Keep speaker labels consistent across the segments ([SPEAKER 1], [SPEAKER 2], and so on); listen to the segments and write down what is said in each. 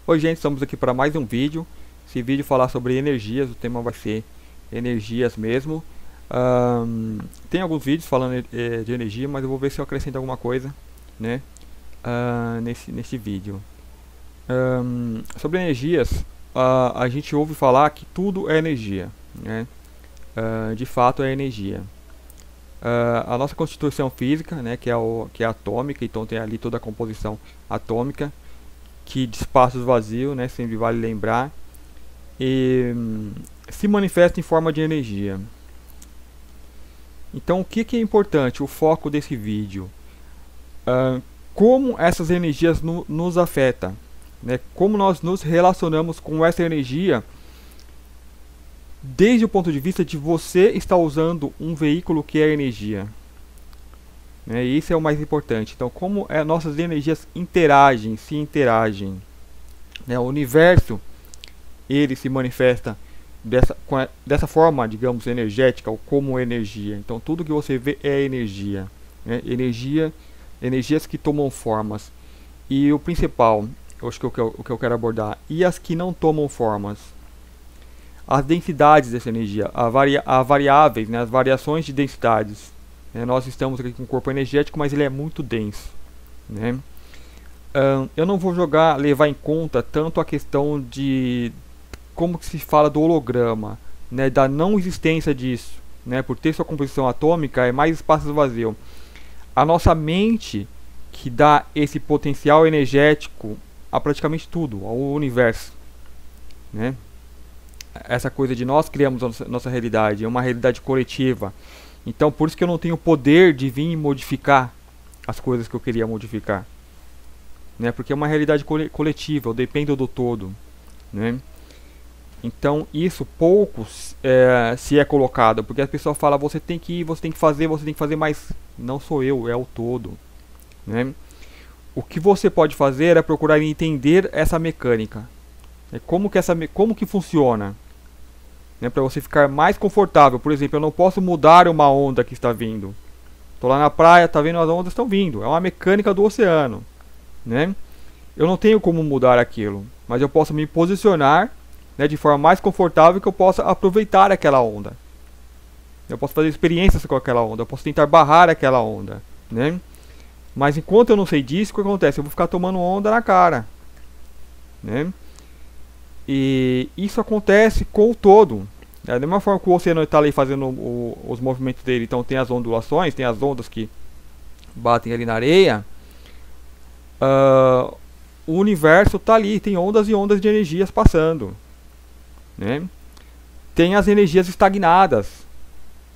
[SPEAKER 1] Oi gente, estamos aqui para mais um vídeo. Esse vídeo falar sobre energias, o tema vai ser energias mesmo. Tem alguns vídeos falando de energia, mas eu vou ver se eu acrescento alguma coisa, né, nesse vídeo. Sobre energias, a gente ouve falar que tudo é energia, né? De fato é energia. A nossa constituição física, né, que é atômica, então tem ali toda a composição atômica, que de espaços vazios, né, sempre vale lembrar, e se manifesta em forma de energia. Então o que é importante, o foco desse vídeo? Como essas energias nos afetam, né? Como nós nos relacionamos com essa energia, desde o ponto de vista de você estar usando um veículo que é energia, né? E isso é o mais importante. Então, como nossas energias se interagem, né? O universo, ele se manifesta dessa forma, digamos, energética, ou como energia. Então, tudo que você vê é energia, né? Energias que tomam formas. E o principal, eu acho que o que eu quero abordar, e as que não tomam formas. As densidades dessa energia, as variáveis, né, as variações de densidades. Nós estamos aqui com um corpo energético, mas ele é muito denso, né? Eu não vou levar em conta tanto a questão de como que se fala do holograma, né, da não existência disso, né, por ter sua composição atômica, é mais espaço vazio. A nossa mente que dá esse potencial energético a praticamente tudo, ao universo, né? Essa coisa de nós criamos a nossa realidade, é uma realidade coletiva. Então por isso que eu não tenho o poder de vir e modificar as coisas que eu queria modificar, né? Porque é uma realidade coletiva, eu dependo do todo, né? Então isso poucos se é colocado, porque a pessoa fala, você tem que ir, você tem que fazer, mas não sou eu, é o todo, né? O que você pode fazer é procurar entender essa mecânica, como que funciona, né, para você ficar mais confortável. Por exemplo, eu não posso mudar uma onda que está vindo. Estou lá na praia, tá vendo, as ondas estão vindo. É uma mecânica do oceano, né? Eu não tenho como mudar aquilo, mas eu posso me posicionar, né, de forma mais confortável, que eu possa aproveitar aquela onda. Eu posso fazer experiências com aquela onda, eu posso tentar barrar aquela onda, né? Mas enquanto eu não sei disso, o que acontece? Eu vou ficar tomando onda na cara, né? E isso acontece com o todo. Da mesma forma que o oceano está ali fazendo os movimentos dele, então tem as ondulações, tem as ondas que batem ali na areia. O universo está ali, tem ondas e ondas de energias passando, né? Tem as energias estagnadas,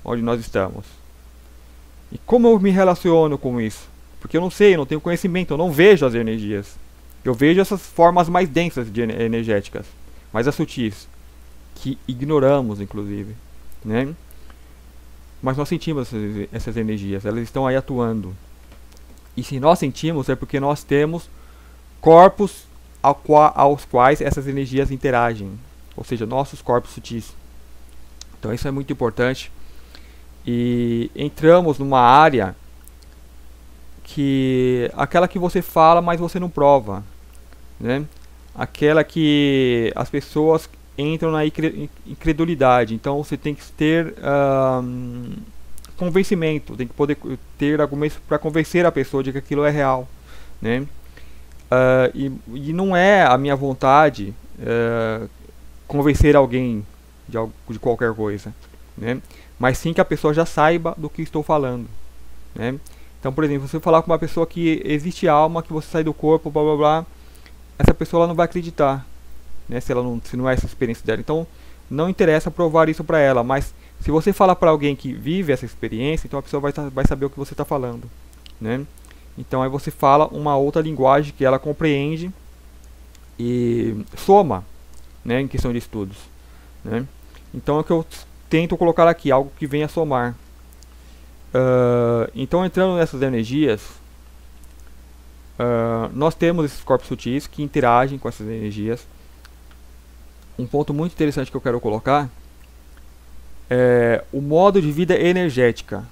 [SPEAKER 1] onde nós estamos. E como eu me relaciono com isso? Porque eu não sei, eu não tenho conhecimento, eu não vejo as energias. Eu vejo essas formas mais densas energéticas, mais sutis, que ignoramos inclusive, né? Mas nós sentimos essas energias, elas estão aí atuando. E se nós sentimos é porque nós temos corpos aos quais essas energias interagem, ou seja, nossos corpos sutis. Então isso é muito importante. E entramos numa área que aquela que você fala, mas você não prova, né? Aquela que as pessoas entram na incredulidade. Então você tem que ter convencimento, tem que poder ter argumentos para convencer a pessoa de que aquilo é real, né? E não é a minha vontade convencer alguém de qualquer coisa, né? Mas sim que a pessoa já saiba do que estou falando, né? Então, por exemplo, se você falar com uma pessoa que existe alma, que você sai do corpo, blá blá blá, essa pessoa ela não vai acreditar, né, se não é essa experiência dela. Então, não interessa provar isso para ela, mas se você falar para alguém que vive essa experiência, então a pessoa vai saber o que você está falando, né? Então, aí você fala uma outra linguagem que ela compreende e soma, né, em questão de estudos, né? Então, é o que eu tento colocar aqui, algo que venha somar. Então, entrando nessas energias, nós temos esses corpos sutis que interagem com essas energias. Um ponto muito interessante que eu quero colocar é o modo de vida energética.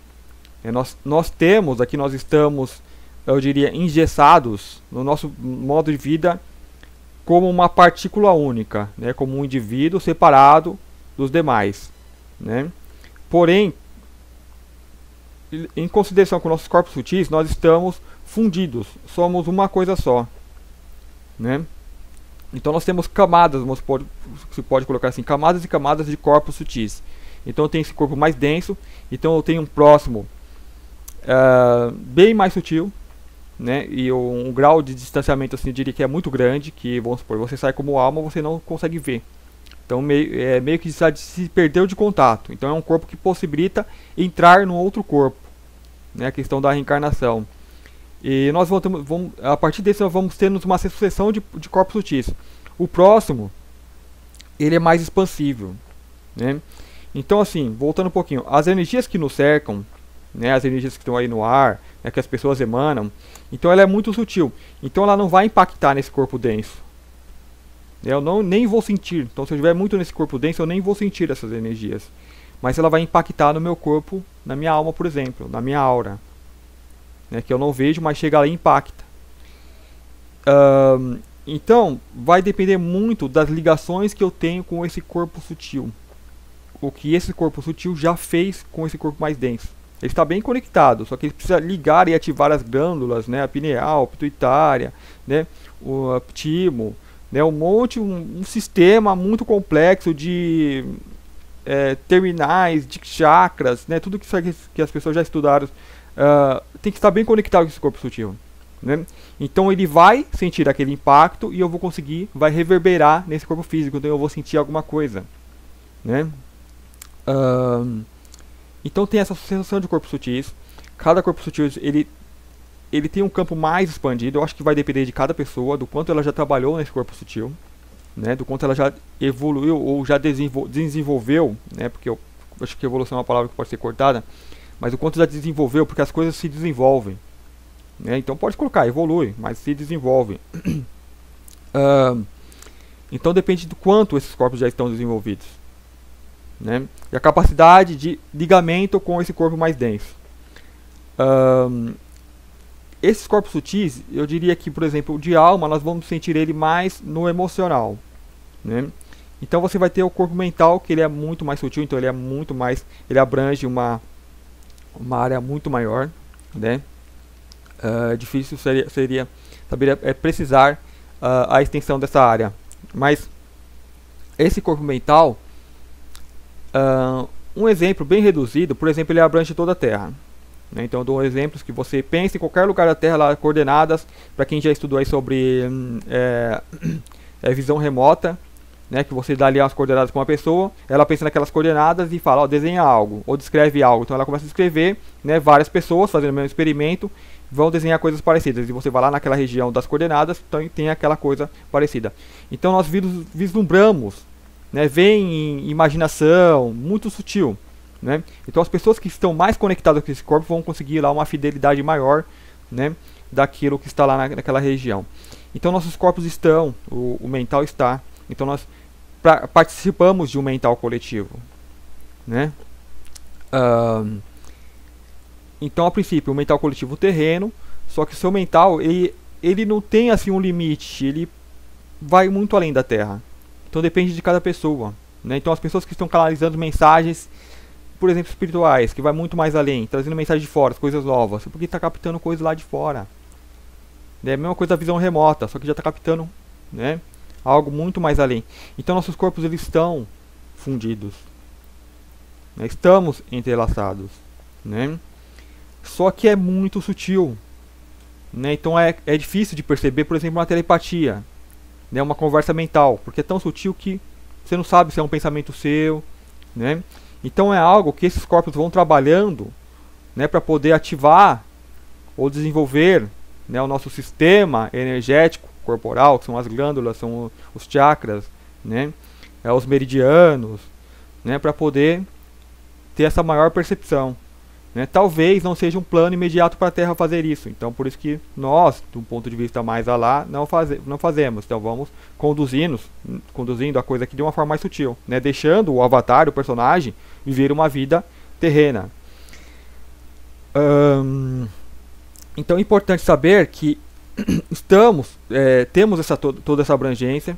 [SPEAKER 1] Nós temos, aqui nós estamos, eu diria, engessados no nosso modo de vida como uma partícula única, né, como um indivíduo separado dos demais, né? Porém, em consideração com nossos corpos sutis, nós estamos fundidos, somos uma coisa só, né? Então nós temos camadas, se pode colocar assim, camadas e camadas de corpos sutis. Então eu tenho esse corpo mais denso, então eu tenho um próximo bem mais sutil, né? E um grau de distanciamento, assim, eu diria que é muito grande, que, vamos supor, você sai como alma, você não consegue ver. Então meio que se perdeu de contato. Então é um corpo que possibilita entrar no outro corpo, né? A questão da reencarnação. E nós a partir desse nós vamos ter uma sucessão de corpos sutis. O próximo, ele é mais expansível, né? Então, assim, voltando um pouquinho, as energias que nos cercam, né, as energias que estão aí no ar, né, que as pessoas emanam, então ela é muito sutil. Então ela não vai impactar nesse corpo denso. Eu nem vou sentir. Então se eu estiver muito nesse corpo denso, eu nem vou sentir essas energias. Mas ela vai impactar no meu corpo, na minha alma, por exemplo, na minha aura, né, que eu não vejo, mas chega lá e impacta. Então vai depender muito das ligações que eu tenho com esse corpo sutil. O que esse corpo sutil já fez com esse corpo mais denso. Ele está bem conectado, só que ele precisa ligar e ativar as glândulas, né, a pineal, a pituitária, né, o timo, né, um sistema muito complexo de terminais, de chakras, né, tudo que as pessoas já estudaram, tem que estar bem conectado com esse corpo sutil, né? Então ele vai sentir aquele impacto e eu vou conseguir, vai reverberar nesse corpo físico, então eu vou sentir alguma coisa, né? Então tem essa sensação de corpos sutis. Cada corpo sutil ele tem um campo mais expandido. Eu acho que vai depender de cada pessoa, do quanto ela já trabalhou nesse corpo sutil, né, do quanto ela já evoluiu ou já desenvolveu, né, porque eu acho que evolução é uma palavra que pode ser cortada, mas o quanto já desenvolveu, porque as coisas se desenvolvem, né, então pode colocar, evolui, mas se desenvolve. Então depende do quanto esses corpos já estão desenvolvidos, né, e a capacidade de ligamento com esse corpo mais denso. Esses corpos sutis, eu diria que, por exemplo, o de alma, nós vamos sentir ele mais no emocional, né? Então você vai ter o corpo mental, que ele é muito mais sutil, então ele abrange uma área muito maior, né? Difícil seria saber precisar a extensão dessa área, mas esse corpo mental, um exemplo bem reduzido, por exemplo, ele abrange toda a Terra. Então eu dou exemplos que você pensa em qualquer lugar da Terra, lá, coordenadas, para quem já estudou aí sobre visão remota, né, que você dá ali as coordenadas para uma pessoa, ela pensa naquelas coordenadas e fala, ó, desenha algo, ou descreve algo. Então ela começa a escrever, né, várias pessoas fazendo o mesmo experimento, vão desenhar coisas parecidas, e você vai lá naquela região das coordenadas, então tem aquela coisa parecida. Então nós vislumbramos, né, vem em imaginação, muito sutil, né? Então as pessoas que estão mais conectadas com esse corpo vão conseguir lá uma fidelidade maior, né, daquilo que está lá naquela região. Então nossos corpos estão, o mental está, então nós participamos de um mental coletivo, né? Então a princípio o mental coletivo terreno, só que o seu mental ele não tem assim um limite, ele vai muito além da Terra. Então depende de cada pessoa, né? Então as pessoas que estão canalizando mensagens, por exemplo, espirituais, que vai muito mais além, trazendo mensagem de fora, coisas novas, porque está captando coisas lá de fora. É a mesma coisa da visão remota, só que já está captando, né, algo muito mais além. Então nossos corpos eles estão fundidos, né, estamos entrelaçados, né, só que é muito sutil, né, então é difícil de perceber, por exemplo, uma telepatia, né, uma conversa mental, porque é tão sutil que você não sabe se é um pensamento seu, né. Então é algo que esses corpos vão trabalhando, né, para poder ativar ou desenvolver, né, o nosso sistema energético corporal, que são as glândulas, são os chakras, né, os meridianos, né, para poder ter essa maior percepção, né. Talvez não seja um plano imediato para a Terra fazer isso, então por isso que nós, do ponto de vista mais alá, não fazemos. Então vamos conduzindo a coisa aqui de uma forma mais sutil, né, deixando o avatar, o personagem, viver uma vida terrena. Então é importante saber que temos toda essa abrangência,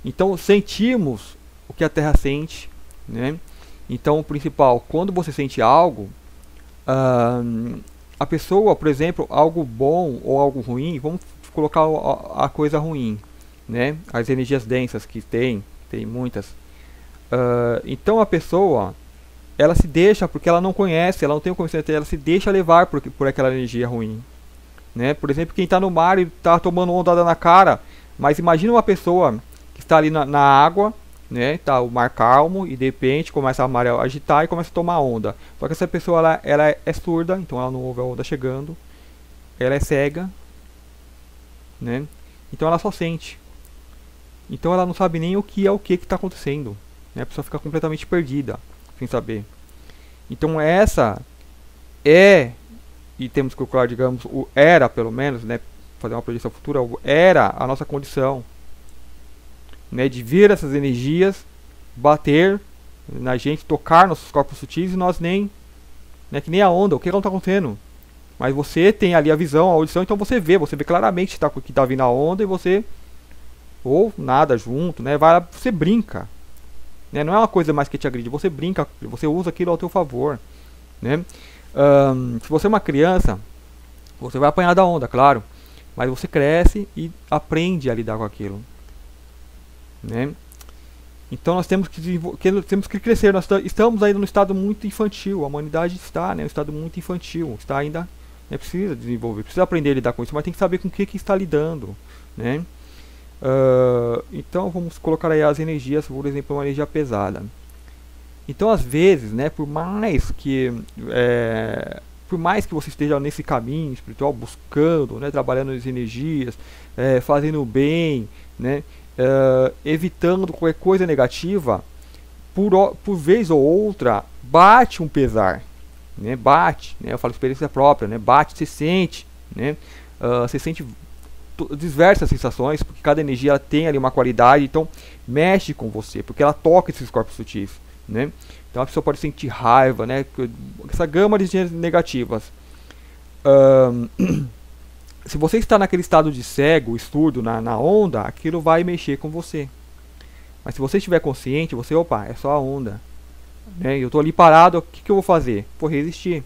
[SPEAKER 1] então sentimos o que a Terra sente, né? Então o principal, quando você sente algo, a pessoa, por exemplo, algo bom ou algo ruim, vamos colocar a coisa ruim, né? As energias densas que tem muitas. Então a pessoa, ela se deixa, porque ela não conhece, ela não tem o conhecimento, ela se deixa levar por aquela energia ruim, né? Por exemplo, quem está no mar e está tomando ondada na cara, mas imagina uma pessoa que está ali na água, né? Tá o mar calmo e de repente começa a maré a agitar e começa a tomar onda. Só que essa pessoa ela é surda, então ela não ouve a onda chegando, ela é cega, né? Então ela só sente. Então ela não sabe nem o que está acontecendo, né? A pessoa fica completamente perdida, sem saber. Então essa e temos que calcular, digamos, era pelo menos, né? Fazer uma projeção futura, era a nossa condição, né? De ver essas energias bater na gente, tocar nossos corpos sutis e nós nem, né? Que nem a onda, o que não está acontecendo? Mas você tem ali a visão, a audição, então você vê claramente que está vindo a onda e você ou nada junto, né? Você brinca, né? Não é uma coisa mais que te agride, você brinca, você usa aquilo ao teu favor, né? Se você é uma criança, você vai apanhar da onda, claro, mas você cresce e aprende a lidar com aquilo, né? Então nós temos que crescer. Nós estamos ainda no estado muito infantil. A humanidade está, né, no estado muito infantil. Está ainda, né, precisa desenvolver, precisa aprender a lidar com isso, mas tem que saber com o que está lidando, né? Então vamos colocar aí as energias, por exemplo, uma energia pesada. Então às vezes, né, por mais que você esteja nesse caminho espiritual, buscando, né, trabalhando as energias, fazendo o bem, né, evitando qualquer coisa negativa, por vez ou outra bate um pesar, né, bate, né, eu falo experiência própria, né, bate, se sente, né, você sente diversas sensações, porque cada energia ela tem ali uma qualidade, então mexe com você, porque ela toca esses corpos sutis, né? Então a pessoa pode sentir raiva, né? Essa gama de energias negativas. Se você está naquele estado de cego, surdo na onda, aquilo vai mexer com você. Mas se você estiver consciente, você, opa, é só a onda, né? Eu estou ali parado, o que eu vou fazer? Vou resistir,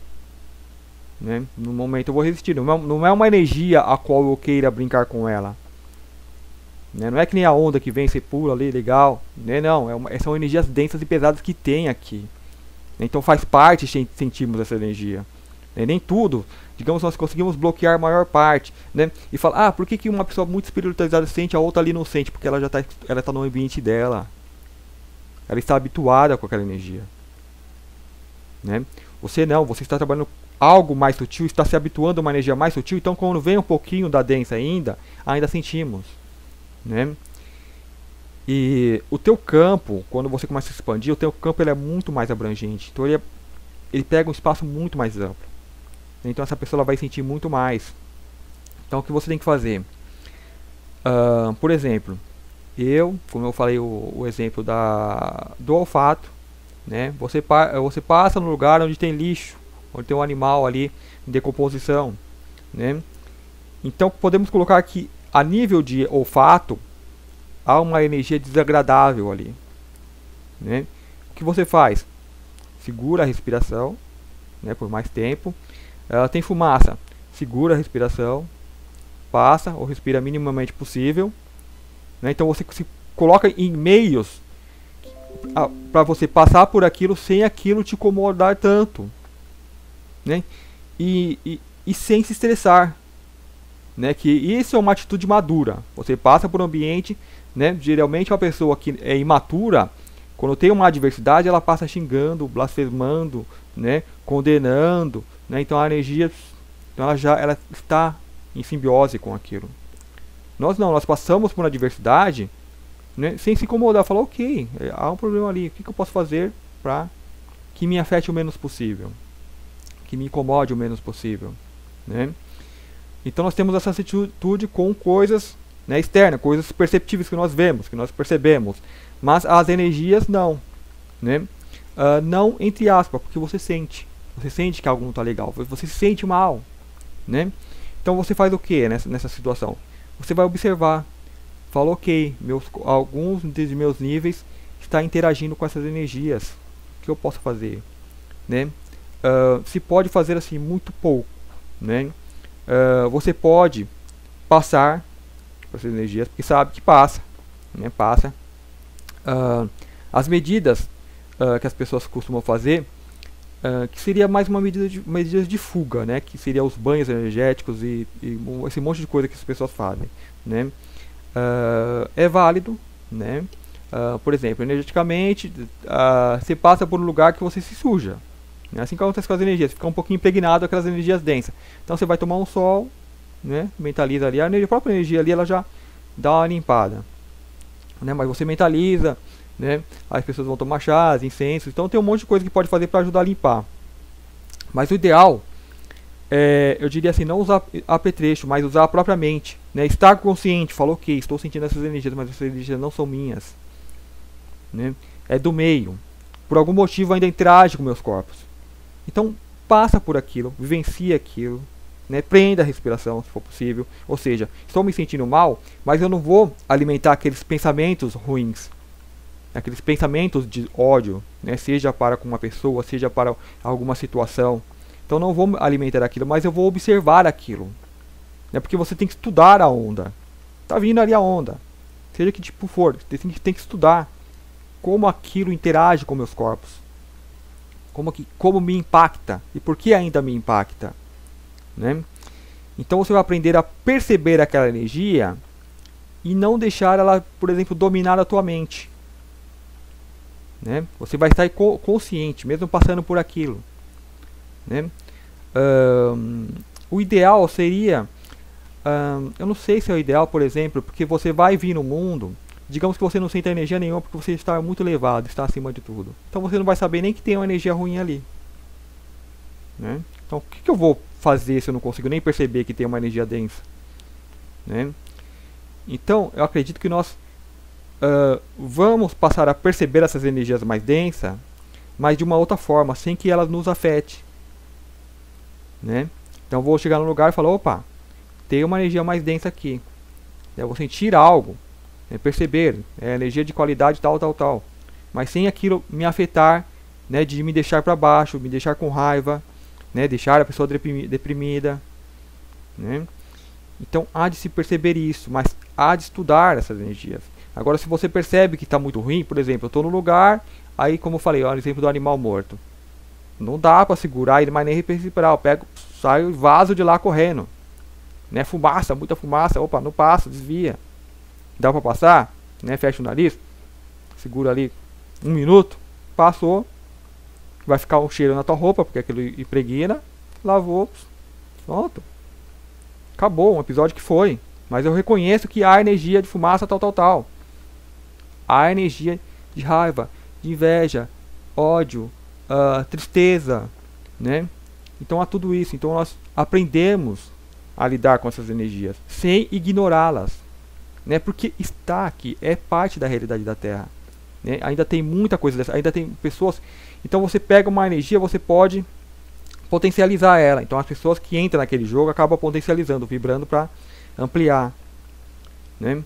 [SPEAKER 1] né? No momento eu vou resistir. Não é uma energia a qual eu queira brincar com ela, né? Não é que nem a onda que vem, você pula ali, legal, né? Não, são energias densas e pesadas que tem aqui, então faz parte sentirmos essa energia, né? Nem tudo, digamos, nós conseguimos bloquear a maior parte, né? E falar, por que uma pessoa muito espiritualizada sente, a outra ali não sente? Porque ela está no ambiente dela, ela está habituada com aquela energia, né? Você você está trabalhando algo mais sutil, está se habituando a uma energia mais sutil, então quando vem um pouquinho da densa ainda sentimos, né? E o teu campo, quando você começa a se expandir, o teu campo ele é muito mais abrangente, então ele pega um espaço muito mais amplo, então essa pessoa ela vai sentir muito mais. Então o que você tem que fazer? Por exemplo, como eu falei o exemplo do olfato, né? Você passa no lugar onde tem lixo, onde tem um animal ali em decomposição, né? Então podemos colocar que a nível de olfato há uma energia desagradável ali, né? O que você faz? Segura a respiração, né, por mais tempo. Tem fumaça, segura a respiração, passa ou respira minimamente possível, né? Então você se coloca em meios para você passar por aquilo sem aquilo te incomodar tanto, né? E sem se estressar, né? Que isso é uma atitude madura. Você passa por um ambiente, né? Geralmente uma pessoa que é imatura, quando tem uma adversidade, ela passa xingando, blasfemando, né? Condenando, né? Então a energia, então ela está em simbiose com aquilo. Nós passamos por uma adversidade, né, sem se incomodar, falar, ok, há um problema ali, o que eu posso fazer para que me afete o menos possível, que me incomode o menos possível, né? Então nós temos essa atitude com coisas, né, externas, coisas perceptíveis que nós vemos, que nós percebemos, mas as energias não, né? Não entre aspas, porque você sente que algo não está legal, você se sente mal, né? Então você faz o que nessa situação? Você vai observar. Fala, ok, alguns dos meus níveis está interagindo com essas energias. O que eu posso fazer? Né? Se pode fazer assim muito pouco. Né? Você pode passar por essas energias, porque sabe que passa. Né? Passa. As medidas que as pessoas costumam fazer, que seria mais uma medida de fuga, né? Que seria os banhos energéticos e esse monte de coisa que as pessoas fazem. Né? É válido, né? Por exemplo, energeticamente, você passa por um lugar que você se suja. Né? Assim que acontece com as energias, fica um pouquinho impregnado aquelas energias densas. Então você vai tomar um sol, né? Mentaliza ali, a própria energia ali ela já dá uma limpada. Né? Mas você mentaliza, né? As pessoas vão tomar chás, incensos, então tem um monte de coisa que pode fazer para ajudar a limpar. Mas o ideal eu diria assim, não usar apetrecho, mas usar a própria mente, né? Estar consciente, falou ok, estou sentindo essas energias, mas essas energias não são minhas, né? É do meio, por algum motivo ainda interage com meus corpos. Então passa por aquilo, vivencia aquilo, né? Prenda a respiração, se for possível. Ou seja, estou me sentindo mal, mas eu não vou alimentar aqueles pensamentos ruins, aqueles pensamentos de ódio, né? Seja para com uma pessoa, seja para alguma situação. Então não vou alimentar aquilo, mas eu vou observar aquilo. É porque você tem que estudar a onda. Tá vindo ali a onda. Seja que tipo for, você tem que estudar como aquilo interage com meus corpos. Como me impacta e por que ainda me impacta. Né? Então você vai aprender a perceber aquela energia e não deixar ela, por exemplo, dominar a tua mente. Né? Você vai estar consciente, mesmo passando por aquilo. Né? O ideal seria, eu não sei se é o ideal, por exemplo, porque você vai vir no mundo, digamos que você não sente energia nenhuma porque você está muito elevado, está acima de tudo. Então você não vai saber nem que tem uma energia ruim ali. Né? Então o que eu vou fazer se eu não consigo nem perceber que tem uma energia densa? Né? Então eu acredito que nós vamos passar a perceber essas energias mais densas, mas de uma outra forma, sem que elas nos afetem. Né? Então eu vou chegar no lugar e falar, opa, tem uma energia mais densa aqui. Eu vou sentir algo, perceber, energia de qualidade tal, mas sem aquilo me afetar, né, de me deixar para baixo, me deixar com raiva, né, deixar a pessoa deprimida. Né? Então há de se perceber isso, mas há de estudar essas energias. Agora, se você percebe que está muito ruim, por exemplo, eu estou no lugar, aí como eu falei, o exemplo do animal morto. Não dá para segurar ele, mas nem respirar. Eu pego, saio e vazo de lá correndo. Né? Fumaça, muita fumaça. Opa, não passa, desvia. Dá para passar? Né? Fecha o nariz. Segura ali 1 minuto. Passou. Vai ficar um cheiro na tua roupa, porque aquilo impregna. Lavou. Pronto. Acabou, um episódio que foi. Mas eu reconheço que há energia de fumaça, tal. Há energia de raiva, de inveja, ódio, tristeza, né? Então há tudo isso. Então nós aprendemos a lidar com essas energias sem ignorá-las, né? Porque está aqui, é parte da realidade da Terra, né? Ainda tem muita coisa dessa, ainda tem pessoas. Então você pega uma energia, você pode potencializar ela. Então as pessoas que entram naquele jogo acabam potencializando, vibrando para ampliar, né?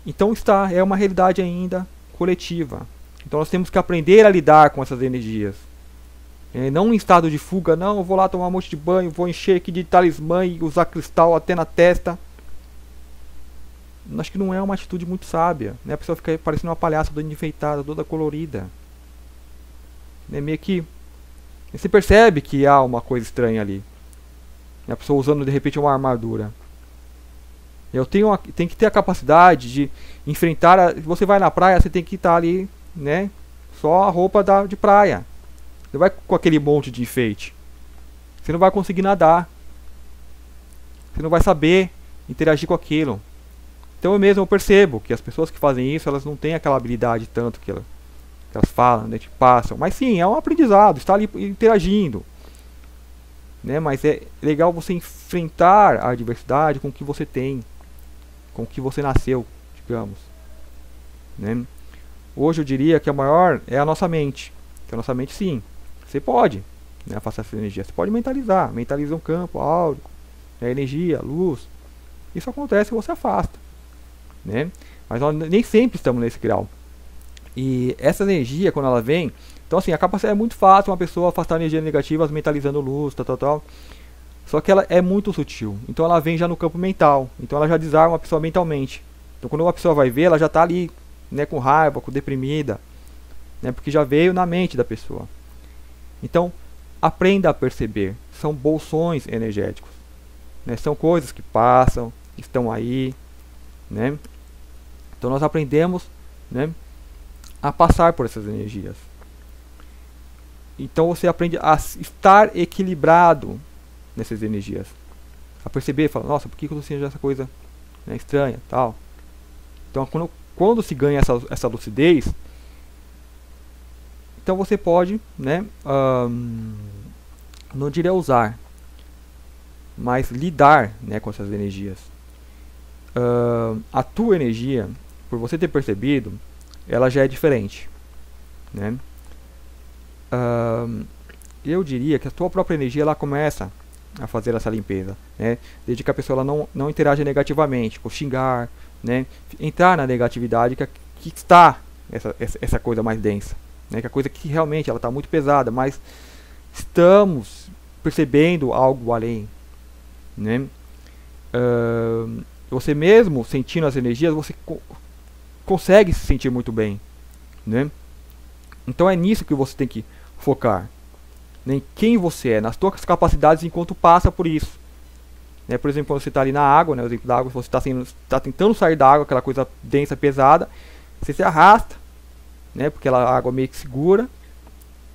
[SPEAKER 1] Então é uma realidade ainda coletiva. Então nós temos que aprender a lidar com essas energias. Não em estado de fuga, não, eu vou lá tomar um monte de banho, vou encher aqui de talismã e usar cristal até na testa. Acho que não é uma atitude muito sábia, né? A pessoa fica parecendo uma palhaça toda enfeitada, toda colorida. Meio que você percebe que há uma coisa estranha ali. A pessoa usando de repente uma armadura. Tem que ter a capacidade de enfrentar. Você vai na praia, você tem que estar ali, né? Só a roupa de praia. Você vai com aquele monte de enfeite. Você não vai conseguir nadar. Você não vai saber interagir com aquilo. Então eu percebo que as pessoas que fazem isso, elas não têm aquela habilidade tanto que elas falam, né, que passam. Mas sim, é um aprendizado, está ali interagindo. Né? Mas é legal você enfrentar a adversidade com o que você tem. Com o que você nasceu, digamos. Né? Hoje eu diria que a maior é a nossa mente. Que a nossa mente, sim, você pode, né, afastar essa energia. Você pode mentalizar. Mentaliza um campo áurico, né? Energia, luz. Isso acontece e você afasta, né? Mas nós nem sempre estamos nesse grau. E essa energia, quando ela vem, então assim, é muito fácil uma pessoa afastar energias negativas mentalizando luz, tal. Só que ela é muito sutil. Então ela vem já no campo mental. Então ela já desarma a pessoa mentalmente. Então quando uma pessoa vai ver, ela já está ali, né, com raiva, com deprimida, né, porque já veio na mente da pessoa. Então aprenda a perceber. São bolsões energéticos, né? São coisas que passam, que estão aí, né? Então nós aprendemos, né, a passar por essas energias. Então você aprende a estar equilibrado nessas energias, a perceber, falar, nossa, por que eu estou sentindo essa coisa, né, estranha, tal. Então quando se ganha essa lucidez, então você pode, né, não diria usar, mas lidar, né, com essas energias. A tua energia, por você ter percebido, ela já é diferente, né? Eu diria que a tua própria energia ela começa a fazer essa limpeza, né? Desde que a pessoa ela não interaja negativamente, por xingar, né? Entrar na negatividade que está essa coisa mais densa, né? Que a coisa que realmente ela está muito pesada, mas estamos percebendo algo além, né? Você mesmo sentindo as energias, você consegue se sentir muito bem, né? Então é nisso que você tem que focar, né? Em quem você é, nas suas capacidades enquanto passa por isso, né? Por exemplo, quando você está ali na água, né? O exemplo da água, você está tentando sair da água, aquela coisa densa, pesada, você se arrasta, né? Porque a água meio que segura,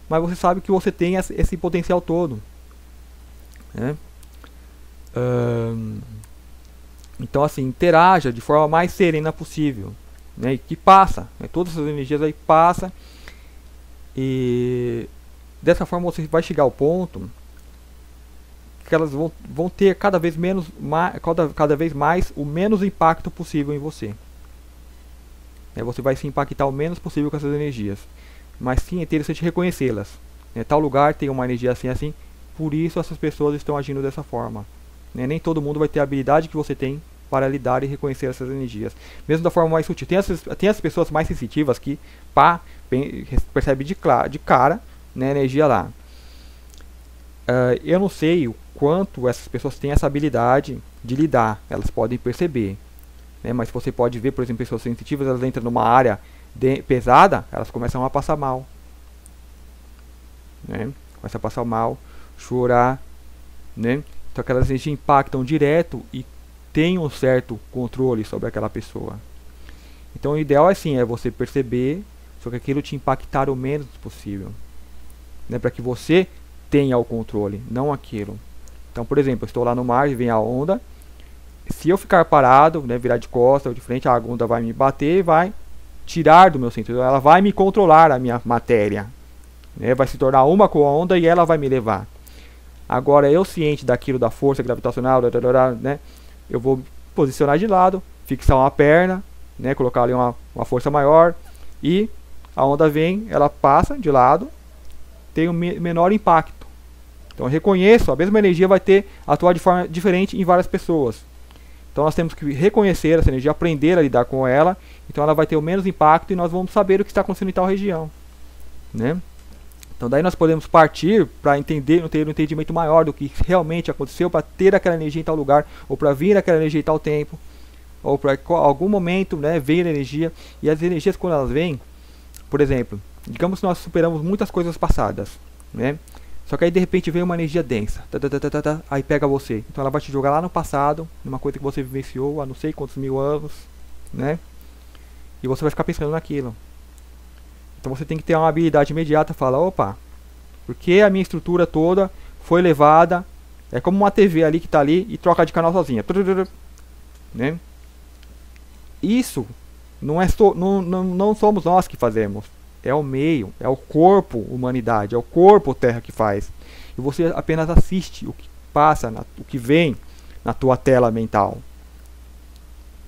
[SPEAKER 1] mas você sabe que você tem esse potencial todo, né? Então assim, interaja de forma mais serena possível, né? E que passa, né? Todas essas energias aí passam, e dessa forma você vai chegar ao ponto que elas vão ter cada vez mais o menos impacto possível em você, né? Você vai se impactar o menos possível com essas energias, mas sim é interessante reconhecê-las, né? Tal lugar tem uma energia assim, por isso essas pessoas estão agindo dessa forma, né? Nem todo mundo vai ter a habilidade que você tem para lidar e reconhecer essas energias, mesmo da forma mais sutil. Tem as pessoas mais sensitivas que percebe de cara, né, a energia lá. Eu não sei o quanto essas pessoas têm essa habilidade de lidar, elas podem perceber, né, mas você pode ver, por exemplo, pessoas sensitivas, elas entram numa área pesada, elas começam a passar mal, né, começam a passar mal, chorar, né, então aquelas energias impactam direto e tem um certo controle sobre aquela pessoa. Então o ideal é você perceber, só que aquilo te impactar o menos possível, né, para que você tenha o controle, não aquilo. Então, por exemplo, eu estou lá no mar e vem a onda. Se eu ficar parado, né, virar de costas ou de frente, a onda vai me bater e vai tirar do meu centro. Ela vai me controlar a minha matéria, né, vai se tornar uma com a onda e ela vai me levar. Agora, eu ciente daquilo da força gravitacional, né, eu vou posicionar de lado, fixar uma perna, né, colocar ali uma força maior, e a onda vem, ela passa de lado, tem um menor impacto. Então eu reconheço, a mesma energia vai atuar de forma diferente em várias pessoas. Então nós temos que reconhecer essa energia, aprender a lidar com ela, então ela vai ter o menos impacto e nós vamos saber o que está acontecendo em tal região, né? Então daí nós podemos partir para ter um entendimento maior do que realmente aconteceu, para ter aquela energia em tal lugar, ou para vir aquela energia em tal tempo, ou para algum momento, né, veio a energia. E as energias, quando elas vêm, por exemplo, digamos que nós superamos muitas coisas passadas, né? Só que aí de repente vem uma energia densa, aí pega você. Então ela vai te jogar lá no passado, numa coisa que você vivenciou há não sei quantos mil anos, né? E você vai ficar pensando naquilo. Então você tem que ter uma habilidade imediata, falar, opa, porque a minha estrutura toda foi levada, é como uma TV ali que está ali e troca de canal sozinha, né? Isso não somos nós que fazemos, é o meio, é o corpo humanidade, é o corpo terra que faz. E você apenas assiste o que passa, o que vem na tua tela mental,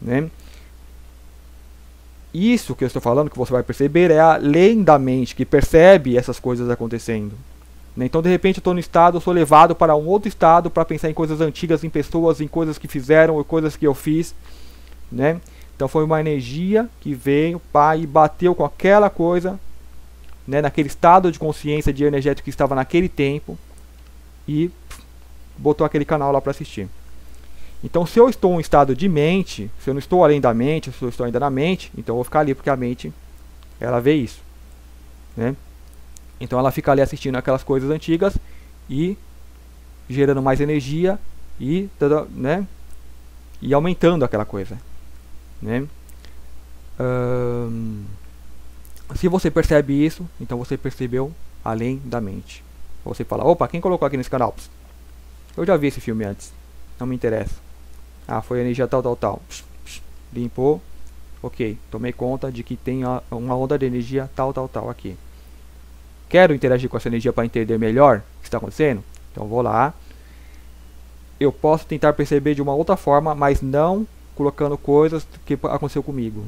[SPEAKER 1] né? Isso que eu estou falando, que você vai perceber, é além da mente que percebe essas coisas acontecendo, né? Então de repente eu estou no estado, eu sou levado para um outro estado para pensar em coisas antigas, em pessoas, em coisas que fizeram ou coisas que eu fiz, né? Então foi uma energia que veio, pá, e bateu com aquela coisa, né, naquele estado de consciência de energético que estava naquele tempo e botou aquele canal lá para assistir. Então se eu estou em um estado de mente, se eu não estou além da mente, se eu estou ainda na mente, então eu vou ficar ali porque a mente, ela vê isso, né? Então ela fica ali assistindo aquelas coisas antigas e gerando mais energia e, né, e aumentando aquela coisa, né? Se você percebe isso, então você percebeu além da mente. Você fala, opa, quem colocou aqui nesse canal? Psst, eu já vi esse filme antes, não me interessa. Ah, foi energia tal, tal, tal. Psst, psst, limpou, ok, tomei conta de que tem uma onda de energia tal, tal, tal aqui. Quero interagir com essa energia para entender melhor o que está acontecendo? Então vou lá. Eu posso tentar perceber de uma outra forma, mas não colocando coisas que aconteceu comigo,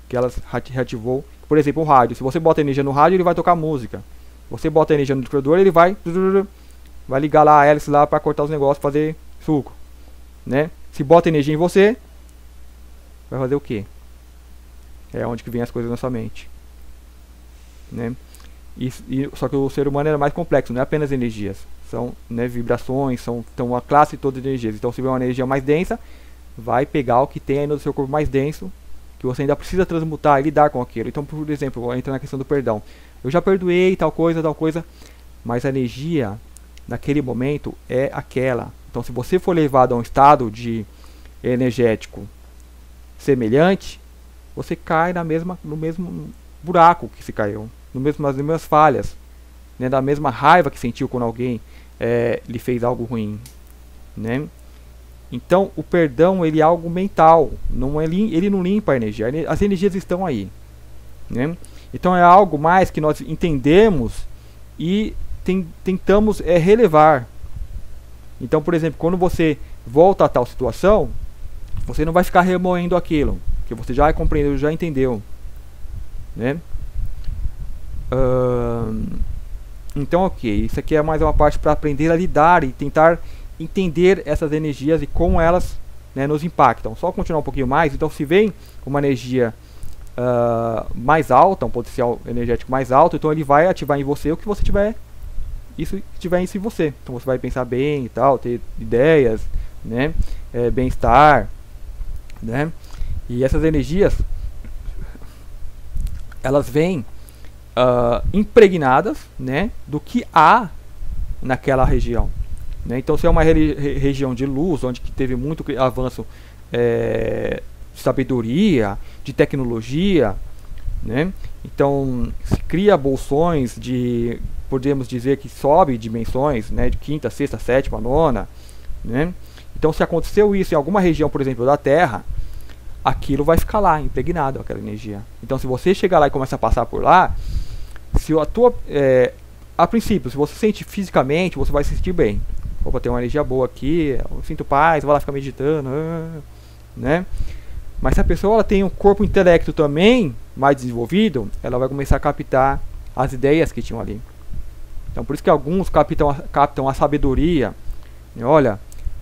[SPEAKER 1] que elas reativou. Por exemplo, o rádio. Se você bota energia no rádio, ele vai tocar música. Você bota energia no liquidificador, ele vai ligar lá a hélice lá para cortar os negócios, fazer suco, né? Se bota energia em você, vai fazer o quê? É onde que vem as coisas na sua mente, né? Só que o ser humano é mais complexo, não é apenas energias, são, né, vibrações, são uma classe toda de energias. Então se vier uma energia mais densa, vai pegar o que tem aí no seu corpo mais denso, que você ainda precisa transmutar e lidar com aquilo. Então, por exemplo, entra na questão do perdão. Eu já perdoei tal coisa, mas a energia naquele momento é aquela. Então se você for levado a um estado de energético semelhante, você cai no mesmo buraco que se caiu, nas mesmas falhas, né, da mesma raiva que sentiu quando alguém lhe fez algo ruim, né? Então o perdão, ele é algo mental, ele não limpa a energia, as energias estão aí, né? Então é algo mais que nós entendemos e tentamos relevar. Então, por exemplo, quando você volta a tal situação, você não vai ficar remoendo aquilo, porque você já compreendeu, já entendeu, né? Então, ok, isso aqui é mais uma parte para aprender a lidar e tentar entender essas energias e como elas, né, nos impactam. Só continuar um pouquinho mais. Então, se vem uma energia mais alta, um potencial energético mais alto, então ele vai ativar em você o que você tiver, isso tiver em você. Então você vai pensar bem e tal, ter ideias, né, bem-estar, né? E essas energias, elas vêm impregnadas, né, do que há naquela região, né? Então se é uma região de luz, onde que teve muito avanço de sabedoria, de tecnologia, né? Então se cria bolsões de, podemos dizer que sobe dimensões, né, de quinta, sexta, sétima, nona, né? Então se aconteceu isso em alguma região, por exemplo, da Terra, aquilo vai ficar lá, impregnado, aquela energia. Então se você chegar lá e começar a passar por lá, se a tua, a princípio, se você sente fisicamente, você vai se sentir bem. Opa, tem uma energia boa aqui, eu sinto paz, vai lá ficar meditando, né? Mas se a pessoa ela tem um corpo intelecto também mais desenvolvido, ela vai começar a captar as ideias que tinham ali. Então por isso que alguns captam a sabedoria. E olha,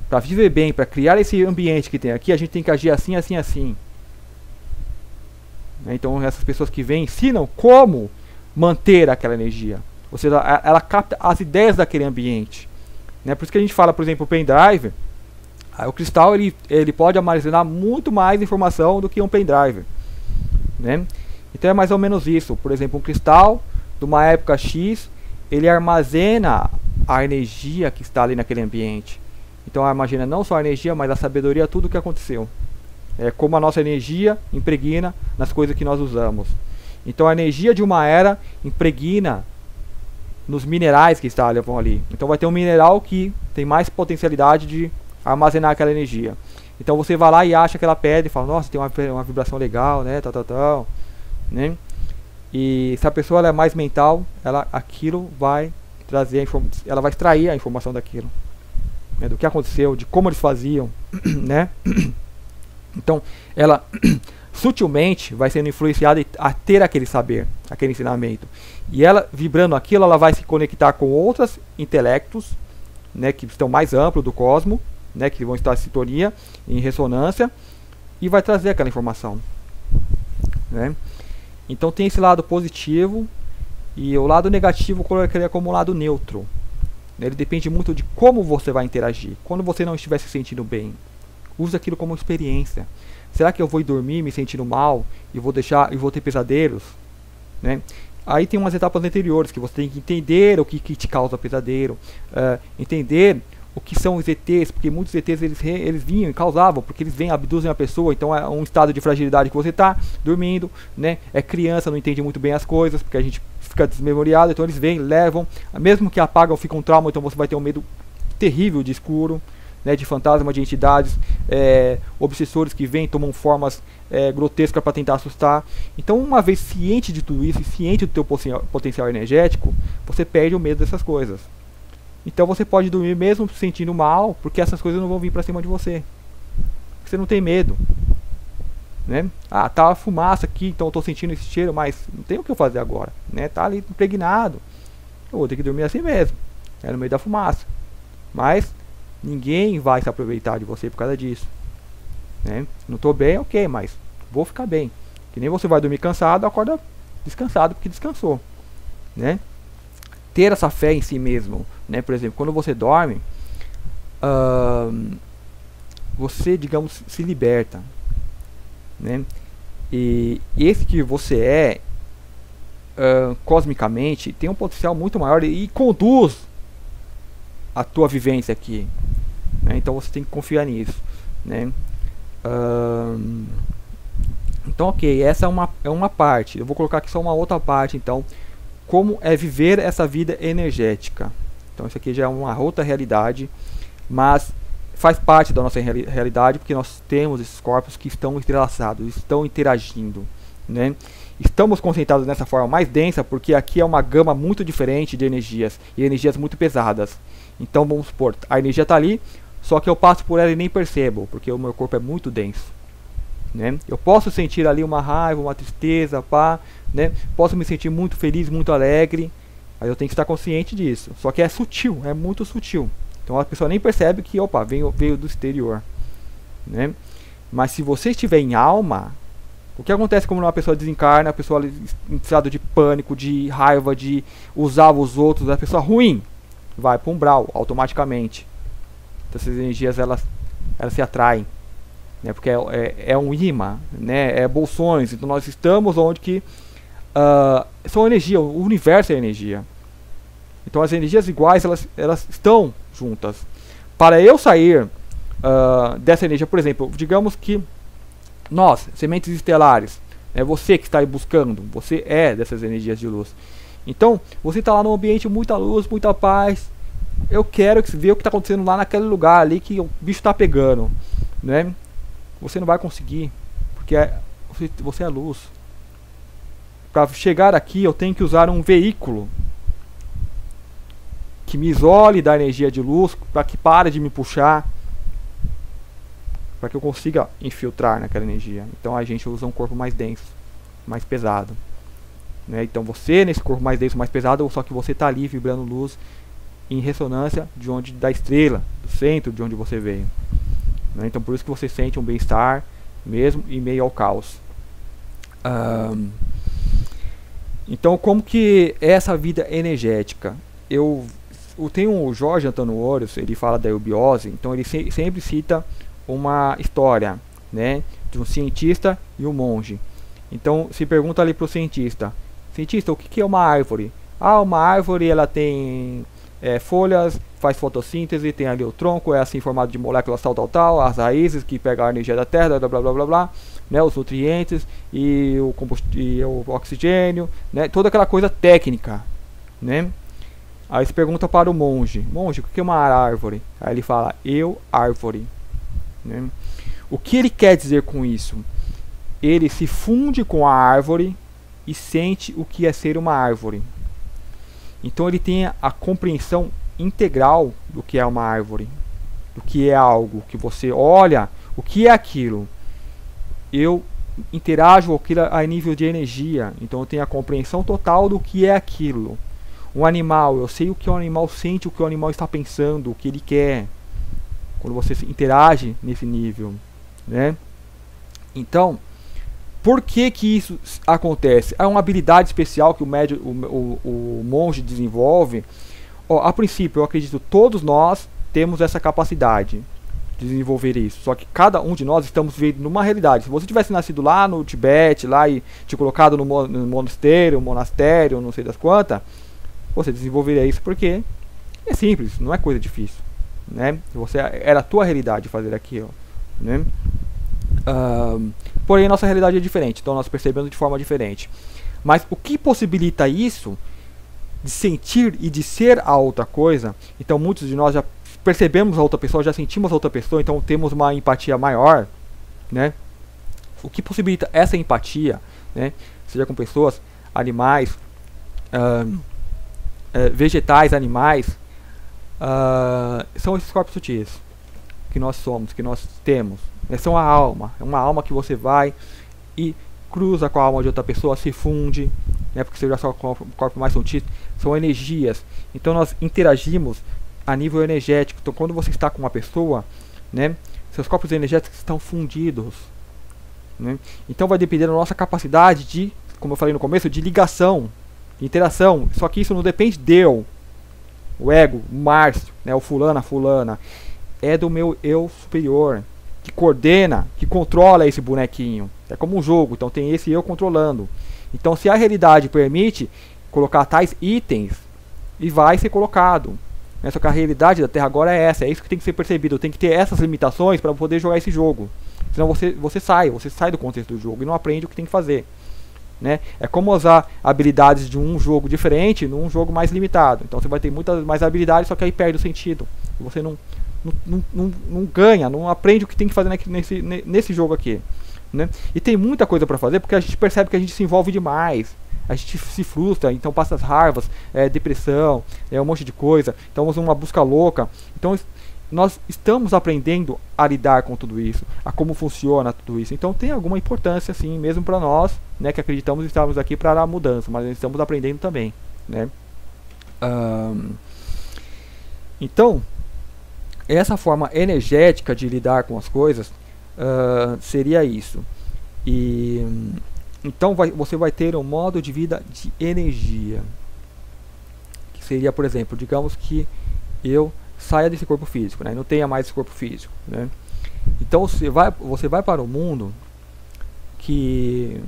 [SPEAKER 1] para viver bem, para criar esse ambiente que tem aqui, a gente tem que agir assim, assim, assim. Então essas pessoas que vêm ensinam como manter aquela energia. Ou seja, ela capta as ideias daquele ambiente, né? Por isso que a gente fala, por exemplo, o pendrive. O cristal ele pode armazenar muito mais informação do que um pendrive, né? Então é mais ou menos isso. Por exemplo, um cristal de uma época X, ele armazena a energia que está ali naquele ambiente. Então armazena não só a energia, mas a sabedoria, tudo o que aconteceu. É como a nossa energia impregna nas coisas que nós usamos. Então a energia de uma era impregna nos minerais que estavam ali. Então vai ter um mineral que tem mais potencialidade de armazenar aquela energia. Então você vai lá e acha aquela pedra e fala, nossa, tem uma vibração legal, né, tal, né? E se a pessoa ela é mais mental, aquilo vai trazer ela vai extrair a informação daquilo, né, do que aconteceu, de como eles faziam, né? Então ela sutilmente vai sendo influenciada a ter aquele saber. aquele ensinamento. E ela, vibrando aquilo, ela vai se conectar com outros intelectos, né, que estão mais amplos do cosmos, né, que vão estar em sintonia, em ressonância, e vai trazer aquela informação, né? Então tem esse lado positivo, e o lado negativo eu colocaria como um lado neutro. Ele depende muito de como você vai interagir. Quando você não estiver se sentindo bem, use aquilo como experiência. Será que eu vou dormir me sentindo mal e vou ter pesadelos, né? Aí tem umas etapas anteriores que você tem que entender o que te causa pesadelo, entender o que são os ETs, porque muitos ETs eles vinham e causavam, porque eles vêm, abduzem a pessoa, então é um estado de fragilidade que você está dormindo, né? É criança, não entende muito bem as coisas, porque a gente fica desmemoriado, então eles vêm, levam, mesmo que apagam, fica um trauma, então você vai ter um medo terrível de escuro, né, de fantasma, de entidades, obsessores que vêm, tomam formas grotescas para tentar assustar. Então, uma vez ciente de tudo isso, e ciente do teu potencial energético, você perde o medo dessas coisas. Então você pode dormir mesmo se sentindo mal, porque essas coisas não vão vir para cima de você. Você não tem medo, né? Ah, tá a fumaça aqui, então eu tô sentindo esse cheiro, mas não tem o que eu fazer agora, né? Tá ali impregnado. Eu vou ter que dormir assim mesmo, no meio da fumaça. Mas ninguém vai se aproveitar de você por causa disso, né? Não tô bem, ok, mas vou ficar bem. Que nem você vai dormir cansado, acorda descansado porque descansou, né? Ter essa fé em si mesmo, né? Por exemplo, quando você dorme, você, digamos, se liberta, né? E esse que você é, cosmicamente, tem um potencial muito maior e conduz a tua vivência aqui, né? Então você tem que confiar nisso, né? Então, ok, essa é uma parte. Eu vou colocar aqui só uma outra parte, então, como é viver essa vida energética. Então isso aqui já é uma outra realidade, mas faz parte da nossa realidade, porque nós temos esses corpos que estão entrelaçados, estão interagindo, né? Estamos concentrados nessa forma mais densa, porque aqui é uma gama muito diferente de energias, e energias muito pesadas. Então vamos supor, a energia está ali, só que eu passo por ela e nem percebo, porque o meu corpo é muito denso, né? Eu posso sentir ali uma raiva, uma tristeza, pá, né? Posso me sentir muito feliz, muito alegre. Aí eu tenho que estar consciente disso. Só que é sutil, é muito sutil. Então a pessoa nem percebe que, opa, veio do exterior, né? Mas se você estiver em alma, o que acontece quando uma pessoa desencarna, a pessoa em estado de pânico, de raiva, de usar os outros, a pessoa ruim, vai para o umbral automaticamente. Então essas energias elas se atraem, né? Porque é um imã, né? É bolsões. Então nós estamos onde que são energia, o universo é energia. Então as energias iguais elas estão juntas. Para eu sair dessa energia, por exemplo, digamos que nós, sementes estelares, é você que está aí buscando, você é dessas energias de luz. Então você está lá num ambiente muita luz, muita paz. Eu quero ver o que está acontecendo lá naquele lugar ali que o bicho está pegando, né? Você não vai conseguir, porque você é luz. Para chegar aqui eu tenho que usar um veículo que me isole da energia de luz, para que pare de me puxar, para que eu consiga infiltrar naquela energia. Então a gente usa um corpo mais denso, mais pesado, né? Então você nesse corpo mais denso, mais pesado, só que você está ali vibrando luz em ressonância da estrela, do centro de onde você veio, né? Então por isso que você sente um bem-estar mesmo em meio ao caos. Então como que é essa vida energética? Eu tenho o Jorge Antônio Ouros, ele fala da eubiose, então ele sempre cita uma história, né, de um cientista e um monge. Então se pergunta ali para o cientista, o que é uma árvore? Ah, uma árvore ela tem folhas, faz fotossíntese, tem ali o tronco, é assim formado de moléculas tal, as raízes que pegam a energia da terra, blá blá blá blá, né, os nutrientes e o oxigênio, né, toda aquela coisa técnica, né? Aí se pergunta para o monge, o que é uma árvore? Aí ele fala, árvore, né? O que ele quer dizer com isso? Ele se funde com a árvore e sente o que é ser uma árvore. Então ele tem a compreensão integral do que é uma árvore, do que é algo que você olha, o que é aquilo. Eu interajo aquilo a nível de energia, então eu tenho a compreensão total do que é aquilo. Um animal, eu sei o que o animal sente, o que o animal está pensando, o que ele quer, quando você interage nesse nível, né? Então, por que que isso acontece? É uma habilidade especial que o monge desenvolve. A princípio, eu acredito que todos nós temos essa capacidade de desenvolver isso. Só que cada um de nós estamos vivendo numa realidade. Se você tivesse nascido lá no Tibete, lá e te colocado no monastério, não sei das quantas, você desenvolveria isso porque é simples, não é coisa difícil, né? Era a tua realidade fazer aquilo, né? Porém, a nossa realidade é diferente, então nós percebemos de forma diferente. Mas o que possibilita isso, de sentir e de ser a outra coisa, então muitos de nós já percebemos a outra pessoa, já sentimos a outra pessoa, então temos uma empatia maior, né? O que possibilita essa empatia, né? Seja com pessoas, animais, vegetais, animais, são esses corpos sutis que nós somos, que nós temos. São a alma, é uma alma que você vai e cruza com a alma de outra pessoa, se funde, né, porque você já só com o corpo mais sutil, são energias. Então nós interagimos a nível energético. Então quando você está com uma pessoa, né, seus corpos energéticos estão fundidos, né? Então vai depender da nossa capacidade de, como eu falei no começo, de ligação, de interação. Só que isso não depende de eu, o ego, o Márcio, né, o fulano, a fulana. É do meu eu superior, que coordena, que controla esse bonequinho. É como um jogo, então tem esse eu controlando. Então se a realidade permite colocar tais itens, e vai ser colocado. Só que a realidade da Terra agora é essa, é isso que tem que ser percebido. Tem que ter essas limitações para poder jogar esse jogo. Senão você sai do contexto do jogo e não aprende o que tem que fazer, né? É como usar habilidades de um jogo diferente num jogo mais limitado. Então você vai ter muitas mais habilidades, só que aí perde o sentido. E você não ganha, não aprende o que tem que fazer nesse jogo aqui, né? E tem muita coisa para fazer, porque a gente percebe que a gente se envolve demais, a gente se frustra, então passa as raivas, depressão, um monte de coisa, então uma busca louca. Então nós estamos aprendendo a lidar com tudo isso, a como funciona tudo isso. Então tem alguma importância sim, mesmo para nós, né, que acreditamos estarmos aqui para a mudança, mas estamos aprendendo também, né? Então essa forma energética de lidar com as coisas seria isso. E então você vai ter um modo de vida de energia, que seria, por exemplo, digamos que eu saia desse corpo físico, né, não tenha mais esse corpo físico, né? Então você vai para o mundo que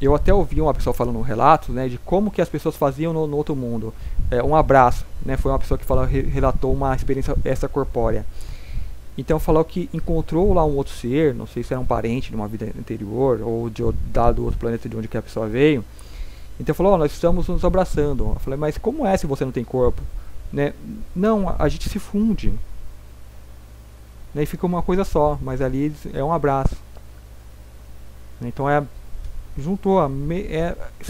[SPEAKER 1] eu até ouvi uma pessoa falando relatos, né, de como que as pessoas faziam no outro mundo. Um abraço, né, foi uma pessoa que relatou uma experiência extracorpórea. Então falou que encontrou lá um outro ser, não sei se era um parente de uma vida anterior ou do outro planeta de onde que a pessoa veio. Então falou, nós estamos nos abraçando. Eu falei, mas como é se você não tem corpo, né? Não, a gente se funde, né, e fica uma coisa só, mas ali é um abraço. Então juntou,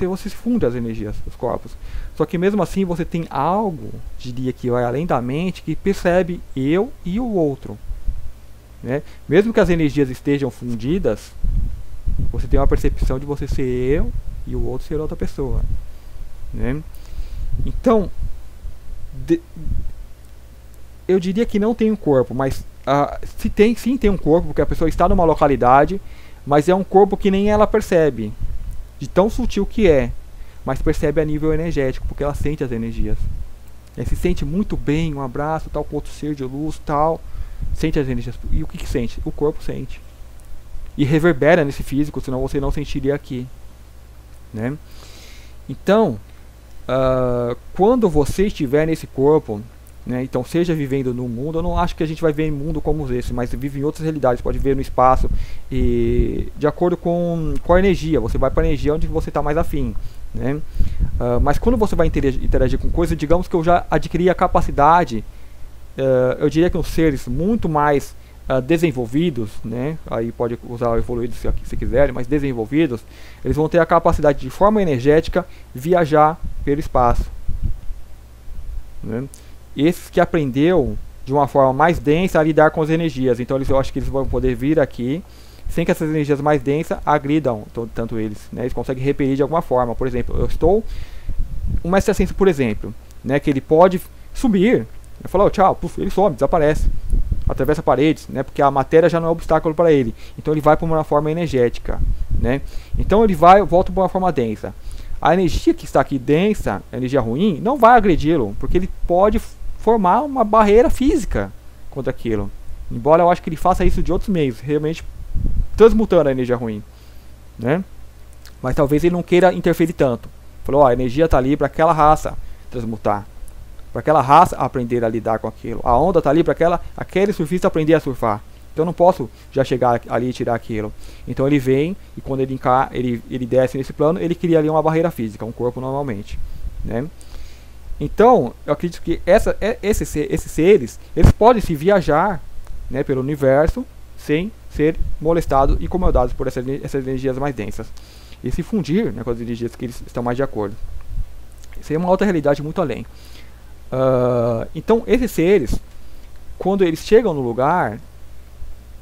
[SPEAKER 1] você se funde as energias dos corpos. Só que mesmo assim você tem algo, diria que vai além da mente, que percebe eu e o outro, né? Mesmo que as energias estejam fundidas, você tem uma percepção de você ser eu e o outro ser outra pessoa, né? Então eu diria que não tem um corpo, mas sim tem um corpo, porque a pessoa está numa localidade, mas é um corpo que nem ela percebe, de tão sutil que é, mas percebe a nível energético, porque ela sente as energias. Ela se sente muito bem, um abraço, tal, com outro ser de luz, tal, sente as energias. E o que sente? O corpo sente. E reverbera nesse físico, senão você não sentiria aqui, né? Então, quando você estiver nesse corpo, né, então seja vivendo no mundo, eu não acho que a gente vai ver em mundo como esse, mas vive em outras realidades, pode ver no espaço, e de acordo com a energia, você vai para a energia onde você está mais afim, né? Mas quando você vai interagir com coisas, digamos que eu já adquiri a capacidade, eu diria que uns seres muito mais desenvolvidos, né, aí pode usar evoluídos se quiserem, mas desenvolvidos, eles vão ter a capacidade de forma energética viajar pelo espaço, né? Esses que aprendeu de uma forma mais densa a lidar com as energias, então eu acho que eles vão poder vir aqui, sem que essas energias mais densas agridam tanto eles, né? Eles conseguem repelir de alguma forma. Por exemplo, eu estou um mestre ascenso, por exemplo, né, que ele pode subir, falar, oh, tchau, puf, ele some, desaparece, atravessa paredes, né, porque a matéria já não é obstáculo para ele. Então ele vai para uma forma energética, né? Então ele volta para uma forma densa. A energia que está aqui densa, a energia ruim, não vai agredi-lo, porque ele pode formar uma barreira física contra aquilo. Embora eu acho que ele faça isso de outros meios, realmente transmutando a energia ruim, né? Mas talvez ele não queira interferir tanto. Falou, ó, a energia está ali para aquela raça transmutar, para aquela raça aprender a lidar com aquilo. A onda está ali para aquele surfista aprender a surfar. Então eu não posso já chegar ali e tirar aquilo. Então ele vem e quando ele desce nesse plano, ele cria ali uma barreira física, um corpo normalmente, né? Então eu acredito que esses seres, eles podem se viajar, né, pelo universo sem ser molestados e incomodados por essas energias mais densas e se fundir, né, com as energias que eles estão mais de acordo. Isso é uma outra realidade muito além. Então esses seres, quando eles chegam no lugar,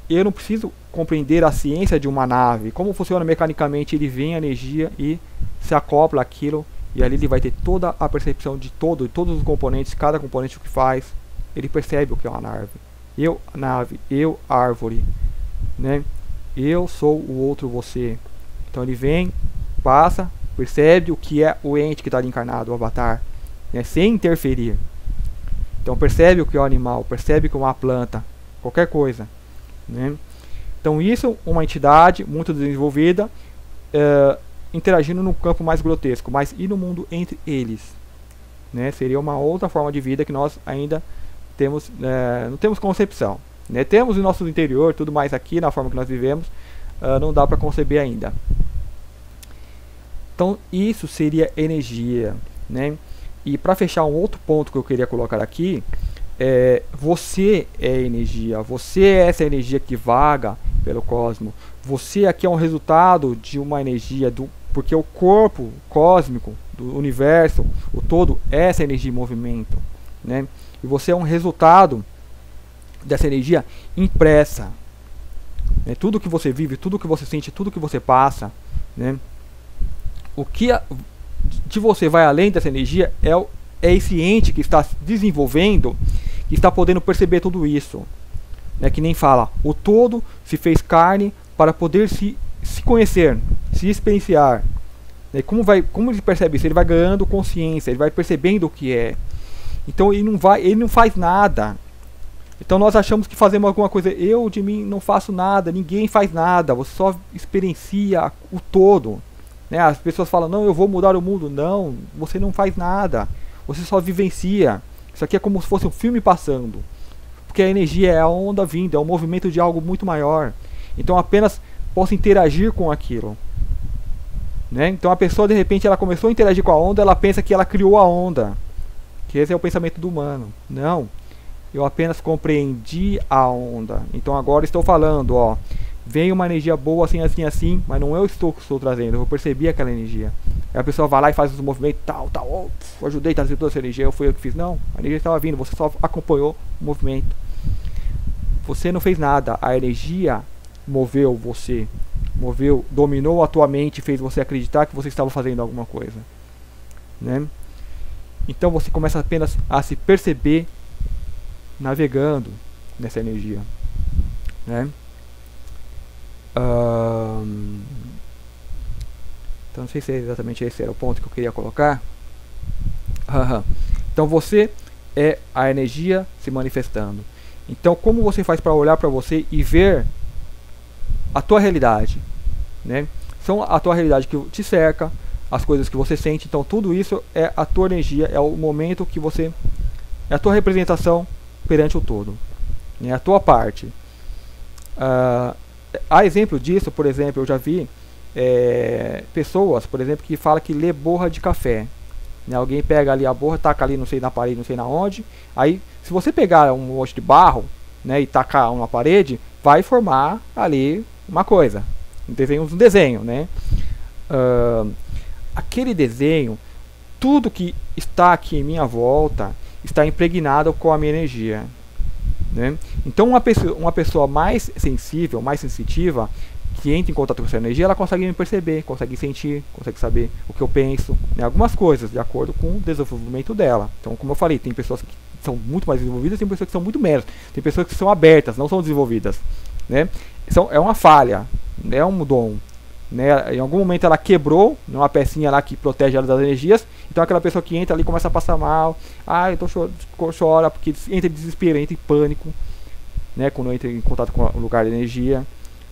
[SPEAKER 1] eu não preciso compreender a ciência de uma nave, como funciona mecanicamente. Ele vem a energia e se acopla aquilo, e ali ele vai ter toda a percepção de todos os componentes, cada componente o que faz. Ele percebe o que é uma nave, eu árvore, né? Eu sou o outro você. Então ele vem, passa, percebe o que é o ente que está ali encarnado, o avatar, né? Sem interferir. Então percebe o que é o animal, percebe que é uma planta, qualquer coisa, né? Então isso, uma entidade muito desenvolvida, interagindo no campo mais grotesco, mas e no mundo entre eles, né? Seria uma outra forma de vida que nós ainda temos, não temos concepção, né? Temos o nosso interior, tudo mais aqui na forma que nós vivemos, não dá para conceber ainda. Então isso seria energia, né? E para fechar, um outro ponto que eu queria colocar aqui, você é energia, você é essa energia que vaga pelo cosmos. Você aqui é um resultado de uma energia, porque o corpo cósmico do universo, o todo, é essa energia em movimento, né? E você é um resultado dessa energia impressa, né? Tudo que você vive, tudo que você sente, tudo que você passa, né? O que de você vai além dessa energia é esse ente que está desenvolvendo, que está podendo perceber tudo isso, né? Que nem fala, o todo se fez carne para poder se conhecer, se experienciar, né? Como ele percebe isso? Ele vai ganhando consciência, ele vai percebendo o que é. Então ele não faz nada. Então nós achamos que fazemos alguma coisa. Eu de mim não faço nada, ninguém faz nada, você só experiencia o todo, né? As pessoas falam, não, eu vou mudar o mundo. Não, você não faz nada, você só vivencia. Isso aqui é como se fosse um filme passando, porque a energia é a onda vindo, é o movimento de algo muito maior. Então apenas posso interagir com aquilo, né? Então a pessoa de repente ela começou a interagir com a onda, ela pensa que ela criou a onda, que esse é o pensamento do humano. Não, eu apenas compreendi a onda. Então agora estou falando, ó, vem uma energia boa assim, assim, assim, mas não eu estou trazendo, eu percebi aquela energia. Aí a pessoa vai lá e faz os movimentos, tal, eu ajudei a trazer toda essa energia, foi eu que fiz. Não, a energia estava vindo, você só acompanhou o movimento. Você não fez nada, a energia moveu você, dominou a tua mente, fez você acreditar que você estava fazendo alguma coisa, né? Então você começa apenas a se perceber navegando nessa energia, né? Então não sei se exatamente esse era o ponto que eu queria colocar. Então você é a energia se manifestando. Então como você faz para olhar para você e ver a tua realidade, né? São a tua realidade que te cerca, as coisas que você sente. Então tudo isso é a tua energia, é o momento que você, é a tua representação perante o todo, é a tua parte. Há exemplo disso, por exemplo, eu já vi pessoas, por exemplo, que falam que lê borra de café, né? Alguém pega ali a borra, taca ali não sei na parede, não sei na onde. Aí se você pegar um monte de barro, né, e tacar uma parede, vai formar ali uma coisa, um desenho, né? Aquele desenho, tudo que está aqui em minha volta está impregnado com a minha energia, né? Então uma pessoa mais sensível, mais sensitiva, que entra em contato com essa energia, ela consegue me perceber, consegue sentir, consegue saber o que eu penso, né? Algumas coisas, de acordo com o desenvolvimento dela. Então, como eu falei, tem pessoas que são muito mais desenvolvidas, tem pessoas que são muito menos, tem pessoas que são abertas, não são desenvolvidas, né? É uma falha, é um dom, né? Em algum momento ela quebrou uma pecinha lá que protege ela das energias, então aquela pessoa que entra ali começa a passar mal, então chora, porque entra em desespero, entra em pânico, né? Quando entra em contato com o lugar de energia,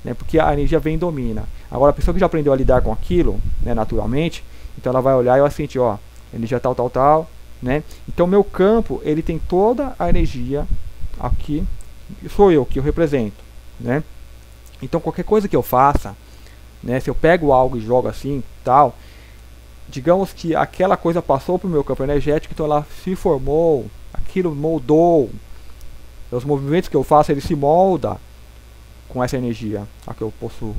[SPEAKER 1] né? Porque a energia vem e domina. Agora a pessoa que já aprendeu a lidar com aquilo, né, naturalmente, então ela vai olhar e vai sentir, energia tal, tal, tal, né? Então meu campo, ele tem toda a energia aqui, sou eu que eu represento, né? Então qualquer coisa que eu faça, né, se eu pego algo e jogo assim, tal, digamos que aquela coisa passou para o meu campo energético, então ela se formou, aquilo moldou, os movimentos que eu faço, ele se molda com essa energia a que eu possuo.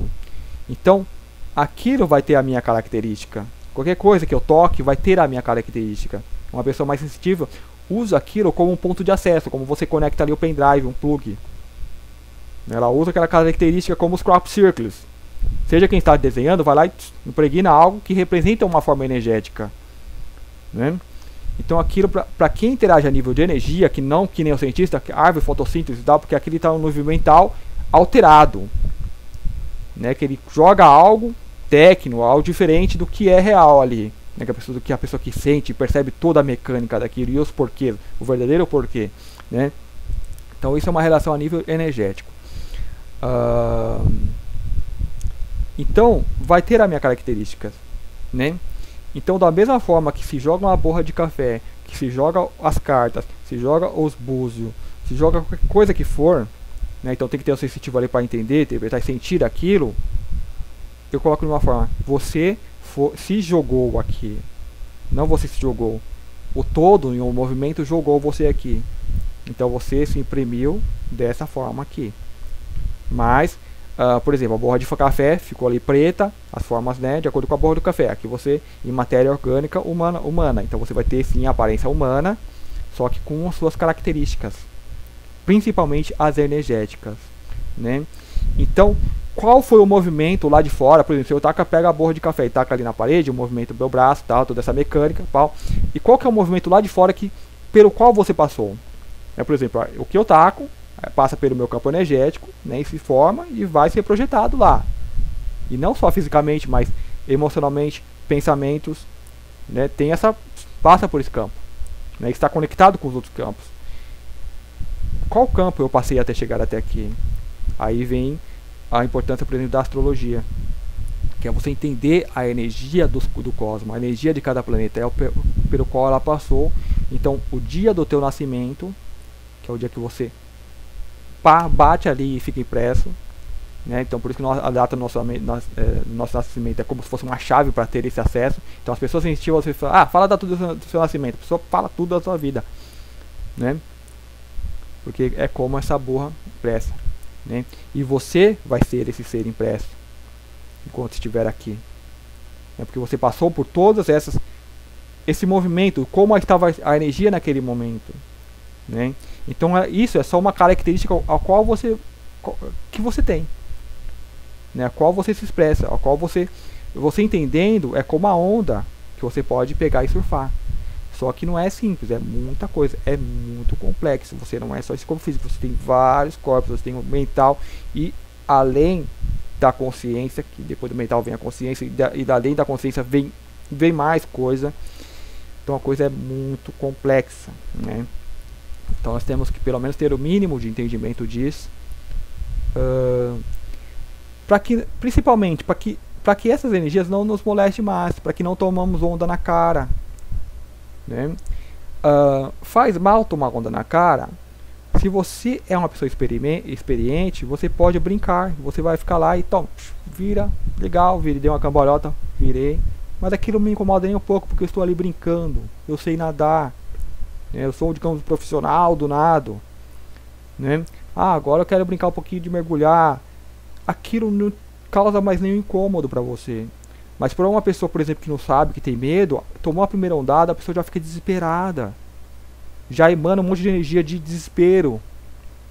[SPEAKER 1] Então aquilo vai ter a minha característica, qualquer coisa que eu toque vai ter a minha característica. Uma pessoa mais sensitiva usa aquilo como um ponto de acesso, como você conecta ali o pendrive, um plug. Ela usa aquela característica como os crop circles. Seja quem está desenhando, vai lá e impregna algo que representa uma forma energética, né? Então aquilo, para quem interage a nível de energia, que não que nem o cientista, árvore, fotossíntese e tal, porque aquilo está no nível mental alterado, né? Que ele joga algo técnico, algo diferente do que é real ali, né? Que a pessoa que sente e percebe toda a mecânica daquilo e os porquês, o verdadeiro porquê, né? Então isso é uma relação a nível energético. Então vai ter a minha característica, né? Então da mesma forma que se joga uma borra de café, que se joga as cartas, se joga os búzios, se joga qualquer coisa que for, né? Então tem que ter um sensitivo ali para entender, interpretar e sentir aquilo. Eu coloco de uma forma: você se jogou aqui, não você se jogou, o todo em um movimento jogou você aqui, então você se imprimiu dessa forma aqui. Mas por exemplo, a borra de café ficou ali preta, as formas, né, de acordo com a borra do café. Aqui você, em matéria orgânica humana, então você vai ter sim a aparência humana, só que com as suas características, principalmente as energéticas, né? Então, qual foi o movimento lá de fora? Por exemplo, se eu pega a borra de café e taca ali na parede, o movimento do meu braço, tal, toda essa mecânica, tal. E qual que é o movimento lá de fora pelo qual você passou? Por exemplo, o que eu taco passa pelo meu campo energético, né, e se forma e vai ser projetado lá. E não só fisicamente, mas emocionalmente, pensamentos, né, passa por esse campo, né, está conectado com os outros campos. Qual campo eu passei até chegar até aqui? Aí vem a importância, por exemplo, da astrologia, que é você entender a energia do cosmos, a energia de cada planeta, pelo qual ela passou. Então, o dia do teu nascimento, que é o dia que você bate ali e fica impresso, né? Então por isso que a data do nosso nascimento é como se fosse uma chave para ter esse acesso. Então as pessoas sensitivas, você fala, fala da tudo do seu nascimento, a pessoa fala tudo da sua vida, né? Porque é como essa borra impressa, né? E você vai ser esse ser impresso enquanto estiver aqui, né? Porque você passou por todas esse movimento, como estava a energia naquele momento, né? Então isso é só uma característica que você tem, né? A qual você se expressa, a qual você entendendo é como a onda que você pode pegar e surfar. Só que não é simples, é muita coisa, é muito complexo. Você não é só esse corpo físico, você tem vários corpos, você tem o mental e além da consciência, que depois do mental vem a consciência e além da consciência vem mais coisa. Então a coisa é muito complexa, né? Então nós temos que pelo menos ter o mínimo de entendimento disso, principalmente para que essas energias não nos molestem mais, para que não tomamos onda na cara, né? Faz mal tomar onda na cara. Se você é uma pessoa experiente, você pode brincar, você vai ficar lá e vira, legal, dei uma cambalhota, virei, mas aquilo não me incomoda nem um pouco, porque eu estou ali brincando, eu sei nadar, eu sou, digamos, profissional do nado, né? Agora eu quero brincar um pouquinho de mergulhar. Aquilo não causa mais nenhum incômodo para você. Mas para uma pessoa, por exemplo, que não sabe, que tem medo, tomou a primeira ondada, a pessoa já fica desesperada. Já emana um monte de energia de desespero,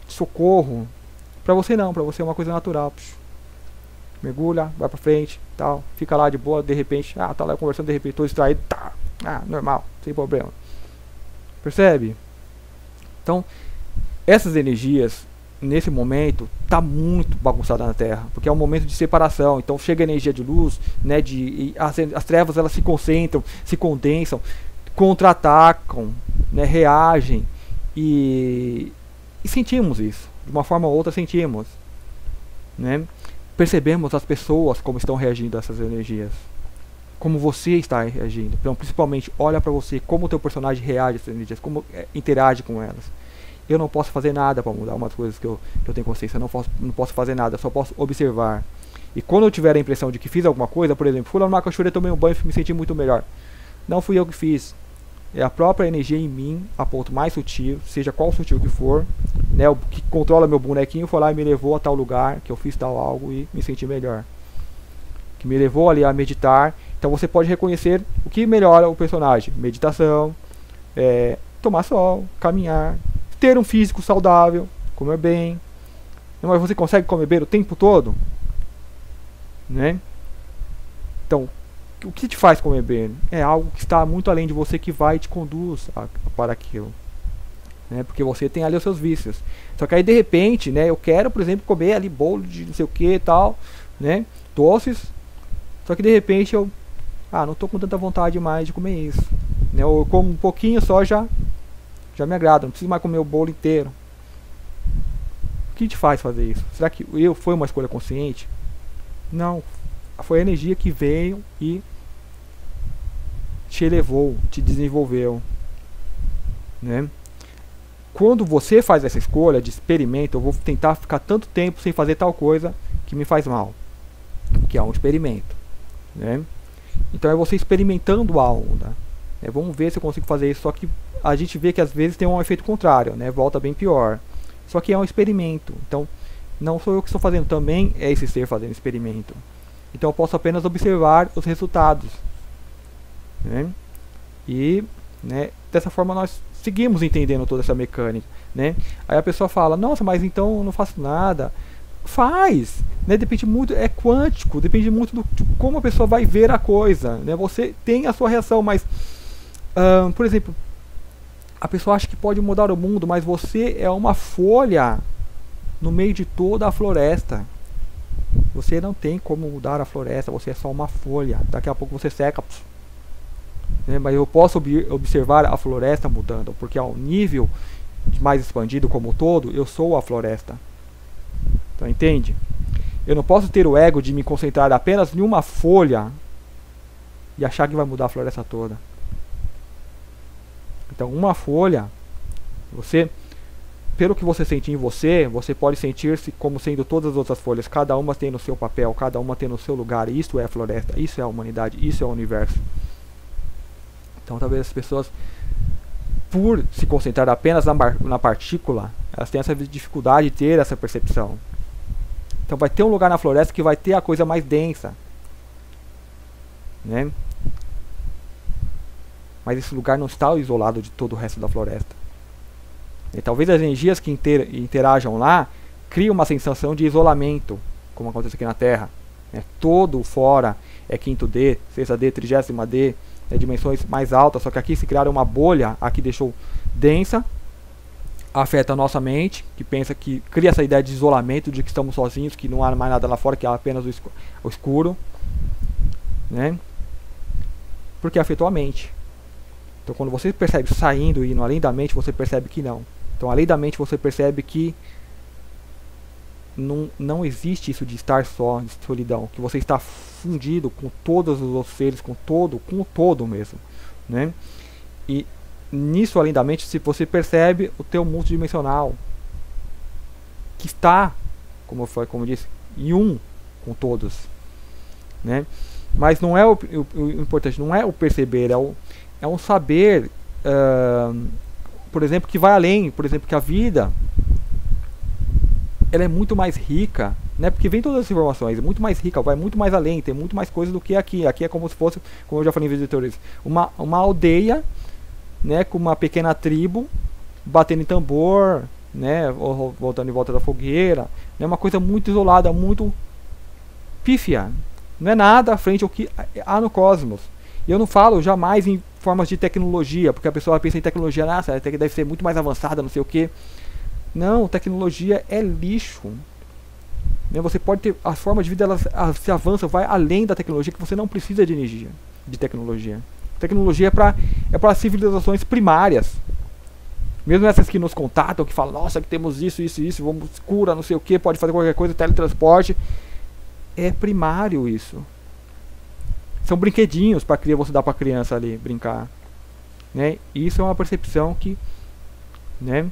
[SPEAKER 1] de socorro. Para você não, para você é uma coisa natural. mergulha, vai pra frente, tal, fica lá de boa, de repente, tá lá conversando, de repente tô distraído, normal, sem problema. Percebe? Então, essas energias, nesse momento, tá muito bagunçada na Terra, porque é um momento de separação. Então chega a energia de luz, né, as trevas elas se concentram, se condensam, contra-atacam, né, reagem e sentimos isso, de uma forma ou outra sentimos, né? Percebemos as pessoas como estão reagindo a essas energias, como você está reagindo. Então, principalmente, olha para você, como o teu personagem reage a essas energias, como interage com elas. Eu não posso fazer nada para mudar umas coisas que eu tenho consciência. Eu não posso fazer nada, só posso observar. E quando eu tiver a impressão de que fiz alguma coisa, por exemplo, fui lá numa cachoeira, tomei um banho e me senti muito melhor. Não fui eu que fiz. É a própria energia em mim, a ponto mais sutil, seja qual sutil que for, né, o que controla meu bonequinho, foi lá e me levou a tal lugar, que eu fiz tal algo e me senti melhor. Que me levou ali a meditar. Então você pode reconhecer o que melhora o personagem. Meditação, tomar sol, caminhar, ter um físico saudável, comer bem. Mas você consegue comer bem o tempo todo? Né? Então, o que te faz comer bem? É algo que está muito além de você, que vai e te conduz para aquilo. Né? Porque você tem ali os seus vícios. Só que aí de repente, né, eu quero, por exemplo, comer ali bolo de não sei o que e tal, né, doces. Só que de repente eu não tô com tanta vontade mais de comer isso. Né? Eu como um pouquinho só, já me agrada, não preciso mais comer o bolo inteiro. O que te faz fazer isso? Será que foi uma escolha consciente? Não. Foi a energia que veio e te elevou, te desenvolveu. Né? Quando você faz essa escolha de experimento, eu vou tentar ficar tanto tempo sem fazer tal coisa que me faz mal. Que é um experimento. Né? Então é você experimentando algo. Né? Vamos ver se eu consigo fazer isso. Só que a gente vê que às vezes tem um efeito contrário, né? Volta bem pior. Só que é um experimento. Então não sou eu que estou fazendo, também é esse ser fazendo experimento. Então eu posso apenas observar os resultados. Né? E, né, dessa forma nós seguimos entendendo toda essa mecânica. Né? Aí a pessoa fala, nossa, mas então eu não faço nada. Faz, né? Depende muito, é quântico, depende muito de como a pessoa vai ver a coisa, né? Você tem a sua reação, mas por exemplo, a pessoa acha que pode mudar o mundo, mas você é uma folha no meio de toda a floresta. Você não tem como mudar a floresta, você é só uma folha. Daqui a pouco você seca, né? Mas eu posso observar a floresta mudando, porque ao nível mais expandido como um todo, eu sou a floresta. Então, entende? Eu não posso ter o ego de me concentrar apenas em uma folha e achar que vai mudar a floresta toda. Então, uma folha, pelo que você sentir em você, você pode sentir-se como sendo todas as outras folhas. Cada uma tem no seu papel, cada uma tem no seu lugar. Isso é a floresta, isso é a humanidade, isso é o universo. Então, talvez as pessoas, por se concentrar apenas na partícula, elas têm essa dificuldade de ter essa percepção. Então vai ter um lugar na floresta que vai ter a coisa mais densa, né? Mas esse lugar não está isolado de todo o resto da floresta. E talvez as energias que interajam lá criem uma sensação de isolamento, como acontece aqui na Terra. Todo fora é 5º D, 6ª D, 30ª D, dimensões mais altas, só que aqui se criaram uma bolha, aqui deixou densa, afeta a nossa mente, que pensa que cria essa ideia de isolamento, de que estamos sozinhos, que não há mais nada lá fora, que há apenas o escuro, né? Porque afetou a mente. Então quando você percebe saindo e indo além da mente, você percebe que não. Então além da mente você percebe que não existe isso de estar só, de solidão, que você está fundido com todos os outros seres, com o todo mesmo, né? E nisso, além da mente, se você percebe o teu multidimensional, que está, como eu disse, em um com todos, né? Mas não é o importante, não é o perceber, é um saber, por exemplo, que vai além, por exemplo, que a vida ela é muito mais rica, né? Porque vem todas as informações, é muito mais rica, vai muito mais além, tem muito mais coisas do que aqui. Aqui é como se fosse, como eu já falei em vídeos anteriores, uma aldeia, né, com uma pequena tribo batendo em tambor, né, voltando em volta da fogueira, né, uma coisa muito isolada, muito pífia, não é nada frente ao que há no cosmos. E eu não falo jamais em formas de tecnologia, porque a pessoa pensa em tecnologia, nossa, deve ser muito mais avançada, não sei o que. Não, tecnologia é lixo. Você pode ter, as formas de vida elas se avançam, vai além da tecnologia, que você não precisa de energia, de tecnologia. Tecnologia é para civilizações primárias. Mesmo essas que nos contatam, que falam, nossa, que temos isso, vamos cura, não sei o que, pode fazer qualquer coisa, teletransporte. É primário isso. São brinquedinhos para você dar para a criança ali brincar. Né? E isso é uma percepção que, né,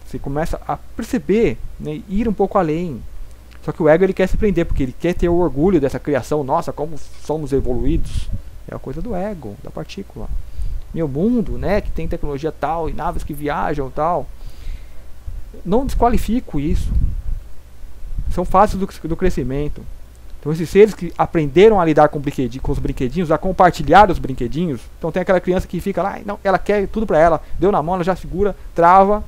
[SPEAKER 1] você começa a perceber, né, ir um pouco além. Só que o ego ele quer se prender, porque ele quer ter o orgulho dessa criação. Nossa, como somos evoluídos. É a coisa do ego, da partícula. Meu mundo, né, que tem tecnologia tal, e naves que viajam tal. Não desqualifico isso. São fases do crescimento. Então esses seres que aprenderam a lidar com os brinquedinhos, a compartilhar os brinquedinhos. Então tem aquela criança que fica lá, não, ela quer tudo pra ela. Deu na mão, ela já segura, trava.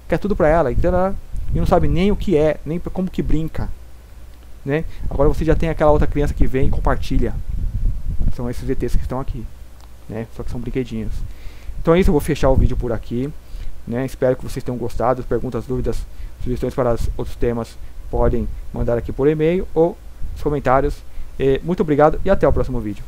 [SPEAKER 1] Quer tudo pra ela. Então ela e não sabe nem o que é, nem como que brinca. Né? Agora você já tem aquela outra criança que vem e compartilha. São esses ETs que estão aqui. Né? Só que são brinquedinhos. Então é isso, eu vou fechar o vídeo por aqui. Né? Espero que vocês tenham gostado. Perguntas, dúvidas, sugestões para outros temas podem mandar aqui por e-mail ou nos comentários. Muito obrigado e até o próximo vídeo.